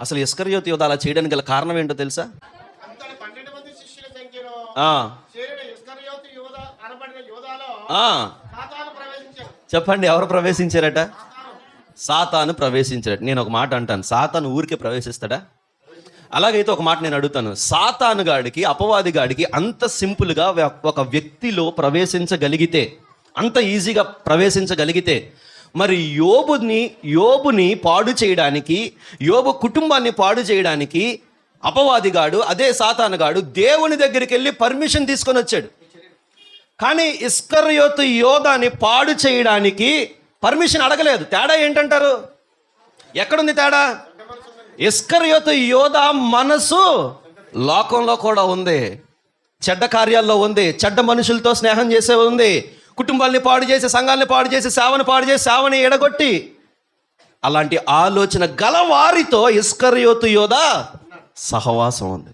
అసలు ఇస్కరియోతు యోధ అలా చేయడానికి గల కారణం ఏంటో తెలుసా? చెప్పండి, ఎవరు ప్రవేశించారట? సాతాను ప్రవేశించారట. నేను ఒక మాట అంటాను, సాతాను ఊరికే ప్రవేశిస్తాడా? అలాగైతే ఒక మాట నేను అడుగుతాను, సాతాను గాడికి, అపవాది గాడికి అంత సింపుల్గా ఒక వ్యక్తిలో ప్రవేశించగలిగితే, అంత ఈజీగా ప్రవేశించగలిగితే, మరి యోబుని పాడు చేయడానికి, యోబు కుటుంబాన్ని పాడు చేయడానికి అపవాదిగాడు, అదే సాతానుగాడు దేవుని దగ్గరికి వెళ్ళి పర్మిషన్ తీసుకొని వచ్చాడు. కానీ ఇస్కరియోతు యోధాని పాడు చేయడానికి పర్మిషన్ అడగలేదు. తేడా ఏంటంటారు? ఎక్కడుంది తేడా? ఇస్కరియోతు యోధ మనసు లోకంలో కూడా ఉంది, చెడ్డ కార్యాల్లో ఉంది, చెడ్డ మనుషులతో స్నేహం చేసే ఉంది, కుటుంబాల్ని పాడు చేసి, సంఘాలని పాడు చేసి, సేవను పాడు చేసి, సేవని ఎడగొట్టి, అలాంటి ఆలోచన గలవారితో ఇస్కరియోతు యోధ సహవాసం ఉంది.